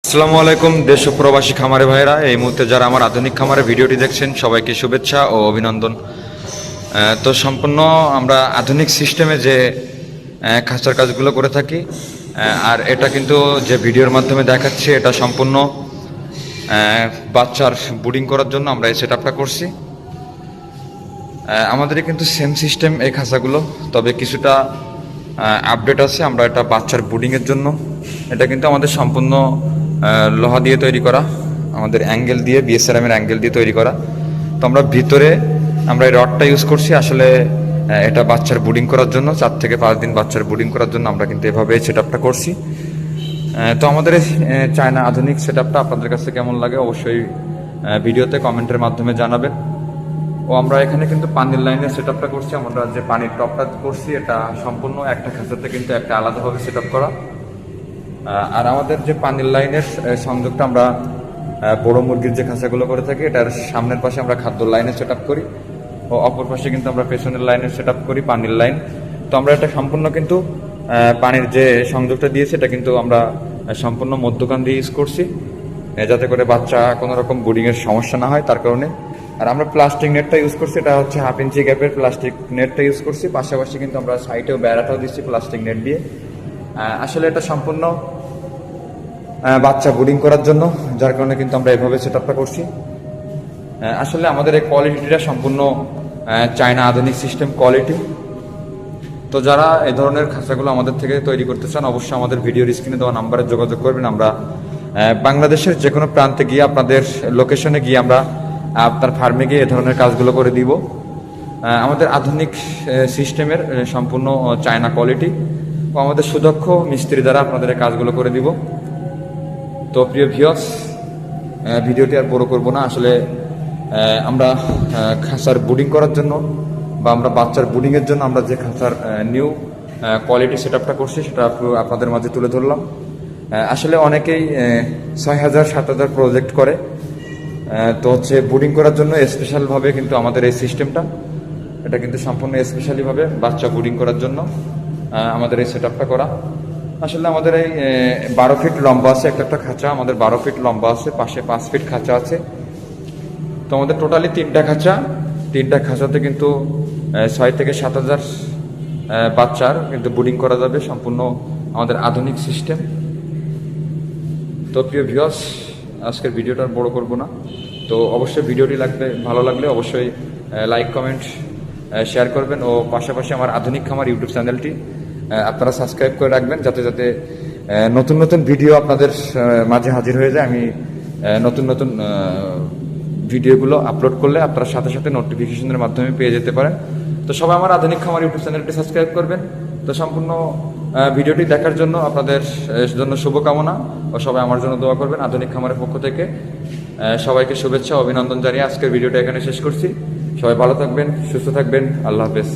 আসসালামু আলাইকুম দেশ ও প্রবাসী খামারে ভাইরা, এই মুহূর্তে যারা আমার আধুনিক খামারে ভিডিওটি দেখছেন সবাইকে শুভেচ্ছা ও অভিনন্দন। তো সম্পূর্ণ আমরা আধুনিক সিস্টেমে যে খাঁচার কাজগুলো করে থাকি, আর এটা কিন্তু যে ভিডিওর মাধ্যমে দেখাচ্ছি এটা সম্পূর্ণ বাচ্চার বুডিং করার জন্য আমরা এই সেট আপটা করছি। আমাদের কিন্তু সেম সিস্টেম এই খাঁচাগুলো, তবে কিছুটা আপডেট আছে। আমরা এটা বাচ্চার বুডিংয়ের জন্য এটা কিন্তু আমাদের সম্পূর্ণ লোহা দিয়ে তৈরি করা, আমাদের অ্যাঙ্গেল দিয়ে বিএসআরএমের অ্যাঙ্গেল দিয়ে তৈরি করা। তো আমরা ভিতরে আমরা এই রডটা ইউজ করছি আসলে এটা বাচ্চার বুডিং করার জন্য, 4 থেকে 5 দিন বাচ্চার বুডিং করার জন্য আমরা কিন্তু এভাবে সেট আপটা করছি। তো আমাদের এই চায়না আধুনিক সেট আপটা আপনাদের কাছে কেমন লাগে অবশ্যই ভিডিওতে কমেন্টের মাধ্যমে জানাবেন। ও আমরা এখানে কিন্তু পানির লাইনের সেট আপটা করছি। আমরা যে পানির টপটা করছি এটা সম্পূর্ণ একটা খাঁচাতে কিন্তু একটা আলাদাভাবে সেট আপ করা। আর আমাদের যে পানির লাইনের সংযোগটা আমরা বড় মুরগির যে খাঁচাগুলো করে থাকি এটার সামনের পাশে আমরা খাদ্য লাইনের সেট আপ করি, ও অপর পাশে কিন্তু আমরা পেছনের লাইনের সেট আপ করি পানির লাইন। তো আমরা এটা সম্পূর্ণ কিন্তু পানির যে সংযোগটা দিয়েছি এটা কিন্তু আমরা সম্পূর্ণ মধ্যখান দিয়ে ইউজ করছি, যাতে করে বাচ্চা কোনো রকম বোর্ডিংয়ের সমস্যা না হয় তার কারণে। আর আমরা প্লাস্টিক নেটটা ইউজ করছি, এটা হচ্ছে 1/2 ইঞ্চি গ্যাপের প্লাস্টিক নেটটা ইউজ করছি। পাশাপাশি কিন্তু আমরা সাইডেও বেড়াটাও দিচ্ছি প্লাস্টিক নেট দিয়ে। আসলে এটা সম্পূর্ণ বাচ্চা বোর্ডিং করার জন্য, যার কারণে কিন্তু আমরা এভাবে সেট আপটা করছি। আসলে আমাদের এই কোয়ালিটিটা সম্পূর্ণ চায়না আধুনিক সিস্টেম কোয়ালিটি। তো যারা এই ধরনের খাঁচাগুলো আমাদের থেকে তৈরি করতে চান অবশ্যই আমাদের ভিডিওর স্ক্রিনে দেওয়া নাম্বারে যোগাযোগ করবেন। আমরা বাংলাদেশের যে কোনো প্রান্তে গিয়ে আপনাদের লোকেশনে গিয়ে আমরা আপনার ফার্মে গিয়ে এ ধরনের কাজগুলো করে দিব। আমাদের আধুনিক সিস্টেমের সম্পূর্ণ চায়না কোয়ালিটি ও আমাদের সুদক্ষ মিস্ত্রি দ্বারা আপনাদের এই কাজগুলো করে দিব। তো প্রিয় ভিউয়ার্স, ভিডিওটি আর বড় করব না। আসলে আমরা খাঁচার বুডিং করার জন্য বা আমরা বাচ্চার বুডিংয়ের জন্য আমরা যে খাঁচার নিউ কোয়ালিটি সেট আপটা করছি সেটা আপনাদের মাঝে তুলে ধরলাম। আসলে অনেকেই 6,000 7,000 প্রজেক্ট করে, তো হচ্ছে বুডিং করার জন্য স্পেশালভাবে কিন্তু আমাদের এই সিস্টেমটা এটা কিন্তু সম্পূর্ণ স্পেশালিভাবে বাচ্চা বুডিং করার জন্য আমাদের এই সেট আপটা করা। আসলে আমাদের এই 12 ফিট লম্বা আছে একটা খাঁচা, আমাদের 12 ফিট লম্বা আছে, পাশে 5 ফিট খাঁচা আছে। তো আমাদের টোটালি 3টা খাঁচা, 3টা খাঁচাতে কিন্তু 6 থেকে 7,000 বাচ্চার কিন্তু বুডিং করা যাবে, সম্পূর্ণ আমাদের আধুনিক সিস্টেম। তো প্রিয় ভিউয়ার্স, আজকের ভিডিওটা বড় করব না। তো অবশ্যই ভিডিওটি ভালো লাগলে অবশ্যই লাইক কমেন্ট শেয়ার করবেন, ও পাশাপাশি আমার আধুনিক খামার ইউটিউব চ্যানেলটি আপনারা সাবস্ক্রাইব করে রাখবেন, যাতে নতুন নতুন ভিডিও আপনাদের মাঝে হাজির হয়ে যায়। আমি নতুন নতুন ভিডিওগুলো আপলোড করলে আপনারা সাথে সাথে নোটিফিকেশনের মাধ্যমে পেয়ে যেতে পারেন। তো সবাই আমার আধুনিক খামার ইউটিউব চ্যানেলটি সাবস্ক্রাইব করবেন। তো সম্পূর্ণ ভিডিওটি দেখার জন্য আপনাদের জন্য শুভকামনা, ও সবাই আমার জন্য দোয়া করবেন। আধুনিক খামারের পক্ষ থেকে সবাইকে শুভেচ্ছা অভিনন্দন জানিয়ে আজকের ভিডিওটা এখানে শেষ করছি। সবাই ভালো থাকবেন, সুস্থ থাকবেন, আল্লাহ হাফেজ।